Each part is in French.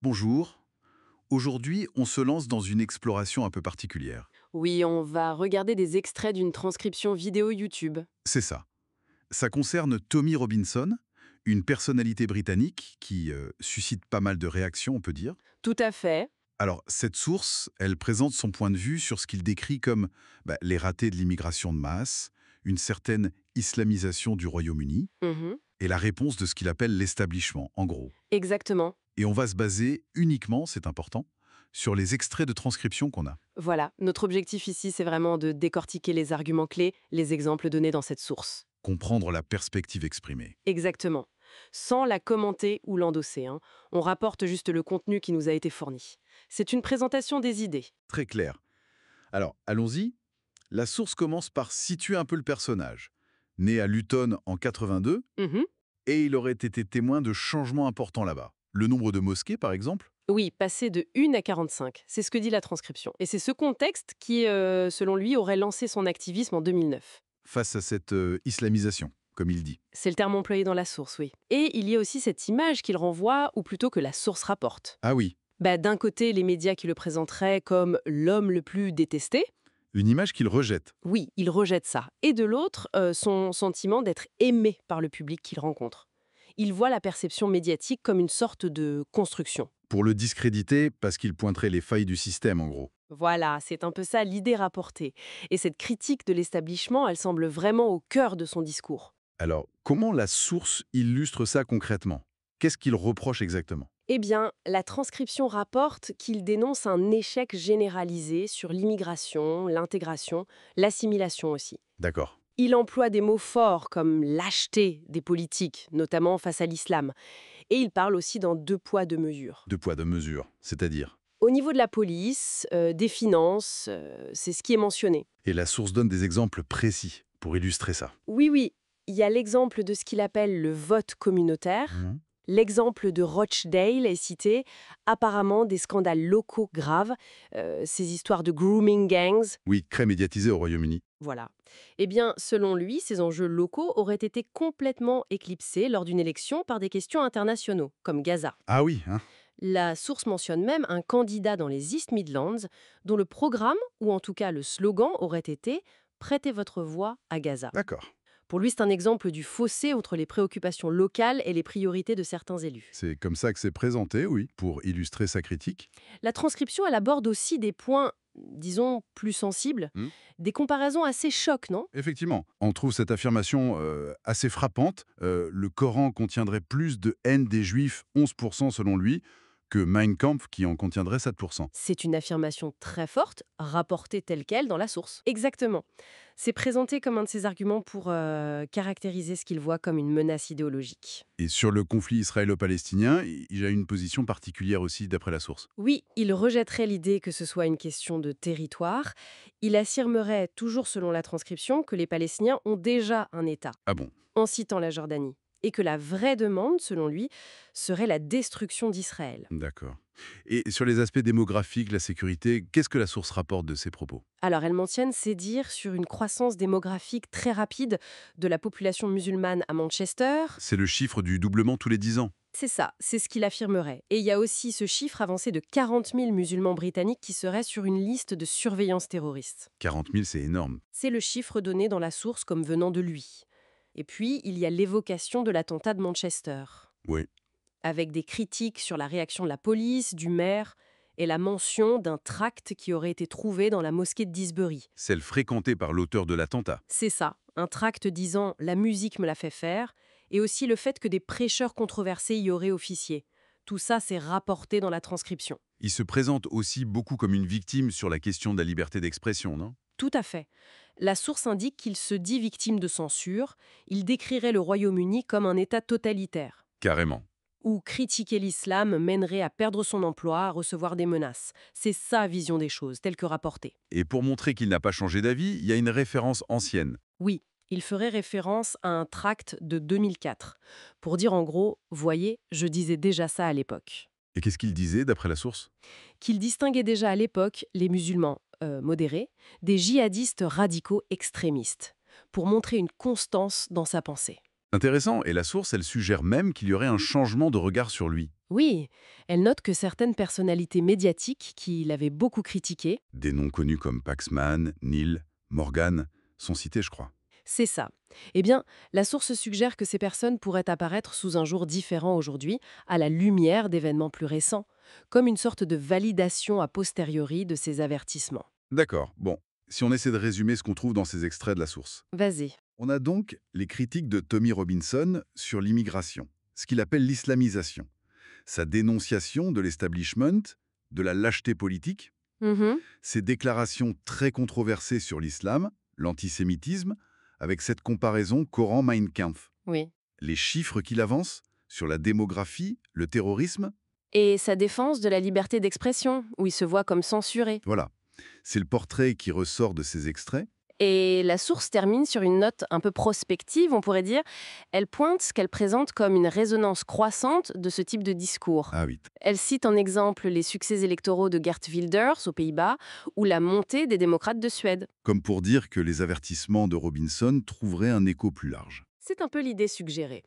Bonjour. Aujourd'hui, on se lance dans une exploration un peu particulière. Oui, on va regarder des extraits d'une transcription vidéo YouTube. C'est ça. Ça concerne Tommy Robinson, une personnalité britannique qui suscite pas mal de réactions, on peut dire. Tout à fait. Alors, cette source, elle présente son point de vue sur ce qu'il décrit comme les ratés de l'immigration de masse, une certaine islamisation du Royaume-Uni, Mhm. et la réponse de ce qu'il appelle l'establishment, en gros. Exactement. Et on va se baser uniquement, c'est important, sur les extraits de transcription qu'on a. Voilà, notre objectif ici, c'est vraiment de décortiquer les arguments clés, les exemples donnés dans cette source. Comprendre la perspective exprimée. Exactement. Sans la commenter ou l'endosser, hein. On rapporte juste le contenu qui nous a été fourni. C'est une présentation des idées. Très clair. Alors, allons-y. La source commence par situer un peu le personnage. Né à Luton en 82, Mhm. et il aurait été témoin de changements importants là-bas. Le nombre de mosquées, par exemple. Oui, passer de 1 à 45, c'est ce que dit la transcription. Et c'est ce contexte qui, selon lui, aurait lancé son activisme en 2009. Face à cette islamisation, comme il dit. C'est le terme employé dans la source, oui. Et il y a aussi cette image qu'il renvoie, ou plutôt que la source rapporte. Ah oui, D'un côté, les médias qui le présenteraient comme l'homme le plus détesté. une image qu'il rejette. Oui, il rejette ça. Et de l'autre, son sentiment d'être aimé par le public qu'il rencontre. Il voit la perception médiatique comme une sorte de construction. Pour le discréditer, parce qu'il pointerait les failles du système, en gros. Voilà, c'est un peu ça l'idée rapportée. Et cette critique de l'établissement, elle semble vraiment au cœur de son discours. Alors, comment la source illustre ça concrètement? Qu'est-ce qu'il reproche exactement? Eh bien, la transcription rapporte qu'il dénonce un échec généralisé sur l'immigration, l'intégration, l'assimilation aussi. D'accord. Il emploie des mots forts comme lâcheté des politiques, notamment face à l'islam. Et il parle aussi dans deux poids, deux mesures. Deux poids, deux mesures, c'est-à-dire. Au niveau de la police, des finances, c'est ce qui est mentionné. Et la source donne des exemples précis pour illustrer ça. Oui, oui, il y a l'exemple de ce qu'il appelle le vote communautaire. Mhm. L'exemple de Rochdale est cité, apparemment des scandales locaux graves, ces histoires de grooming gangs. Oui, très médiatisé au Royaume-Uni. Voilà. Eh bien, selon lui, ces enjeux locaux auraient été complètement éclipsés lors d'une élection par des questions internationaux, comme Gaza. Ah oui, hein. La source mentionne même un candidat dans les East Midlands dont le programme, ou en tout cas le slogan, aurait été «Prêtez votre voix à Gaza». D'accord. Pour lui, c'est un exemple du fossé entre les préoccupations locales et les priorités de certains élus. C'est comme ça que c'est présenté, oui, pour illustrer sa critique. La transcription, elle aborde aussi des points, disons, plus sensibles, Hmm. des comparaisons assez chocs, non? Effectivement, on trouve cette affirmation assez frappante. Le Coran contiendrait plus de haine des Juifs, 11% selon lui, que Mein Kampf qui en contiendrait 7%. C'est une affirmation très forte, rapportée telle qu'elle dans la source. Exactement. C'est présenté comme un de ses arguments pour caractériser ce qu'il voit comme une menace idéologique. Et sur le conflit israélo-palestinien, il a une position particulière aussi d'après la source. Oui, il rejetterait l'idée que ce soit une question de territoire. Il affirmerait, toujours selon la transcription, que les Palestiniens ont déjà un État, Ah bon? en citant la Jordanie. Et que la vraie demande, selon lui, serait la destruction d'Israël. D'accord. Et sur les aspects démographiques, la sécurité, qu'est-ce que la source rapporte de ces propos? Alors, elle mentionne ses dires sur une croissance démographique très rapide de la population musulmane à Manchester. C'est le chiffre du doublement tous les 10 ans. C'est ça, c'est ce qu'il affirmerait. Et il y a aussi ce chiffre avancé de 40 000 musulmans britanniques qui seraient sur une liste de surveillance terroriste. 40 000, c'est énorme. C'est le chiffre donné dans la source comme venant de lui. Et puis, il y a l'évocation de l'attentat de Manchester, Oui. avec des critiques sur la réaction de la police, du maire, et la mention d'un tract qui aurait été trouvé dans la mosquée de Disbury. Celle fréquentée par l'auteur de l'attentat. C'est ça, un tract disant «La musique me l'a fait faire», et aussi le fait que des prêcheurs controversés y auraient officié. Tout ça, c'est rapporté dans la transcription. Il se présente aussi beaucoup comme une victime sur la question de la liberté d'expression, non? Tout à fait. La source indique qu'il se dit victime de censure, il décrirait le Royaume-Uni comme un État totalitaire, Carrément. où critiquer l'islam mènerait à perdre son emploi, à recevoir des menaces. C'est sa vision des choses, telle que rapportée. Et pour montrer qu'il n'a pas changé d'avis, il y a une référence ancienne. Oui, il ferait référence à un tract de 2004, pour dire en gros, voyez, je disais déjà ça à l'époque. Et qu'est-ce qu'il disait d'après la source? Qu'il distinguait déjà à l'époque les musulmans modérés des djihadistes radicaux extrémistes, pour montrer une constance dans sa pensée. Intéressant, et la source, elle suggère même qu'il y aurait un changement de regard sur lui. Oui, elle note que certaines personnalités médiatiques qui l'avaient beaucoup critiqué, Des noms connus comme Paxman, Neil, Morgan sont cités, je crois. c'est ça. Eh bien, la source suggère que ces personnes pourraient apparaître sous un jour différent aujourd'hui, à la lumière d'événements plus récents, comme une sorte de validation a posteriori de ces avertissements. D'accord, bon, si on essaie de résumer ce qu'on trouve dans ces extraits de la source. Vas-y. On a donc les critiques de Tommy Robinson sur l'immigration, ce qu'il appelle l'islamisation, sa dénonciation de l'establishment, de la lâcheté politique, Mhm. ses déclarations très controversées sur l'islam, l'antisémitisme, avec cette comparaison Coran-Mein Kampf, Oui. les chiffres qu'il avance sur la démographie, le terrorisme, Et sa défense de la liberté d'expression, où il se voit comme censuré. voilà. C'est le portrait qui ressort de ces extraits. Et la source termine sur une note un peu prospective, on pourrait dire. Elle pointe ce qu'elle présente comme une résonance croissante de ce type de discours. Ah oui, Elle cite en exemple les succès électoraux de Geert Wilders aux Pays-Bas ou la montée des démocrates de Suède. comme pour dire que les avertissements de Robinson trouveraient un écho plus large. C'est un peu l'idée suggérée.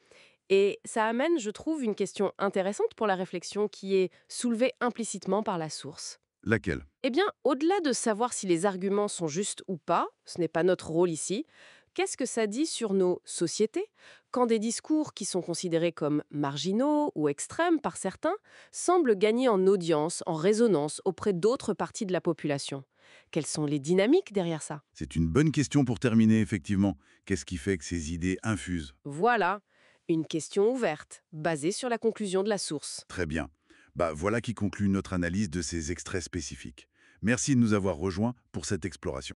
Et ça amène, je trouve, une question intéressante pour la réflexion qui est soulevée implicitement par la source. Laquelle? Eh bien, au-delà de savoir si les arguments sont justes ou pas, ce n'est pas notre rôle ici, qu'est-ce que ça dit sur nos sociétés quand des discours qui sont considérés comme marginaux ou extrêmes par certains semblent gagner en audience, en résonance auprès d'autres parties de la population? Quelles sont les dynamiques derrière ça? C'est une bonne question pour terminer, effectivement. Qu'est-ce qui fait que ces idées infusent? Voilà, une question ouverte, basée sur la conclusion de la source. Très bien. Bah, voilà qui conclut notre analyse de ces extraits spécifiques. Merci de nous avoir rejoints pour cette exploration.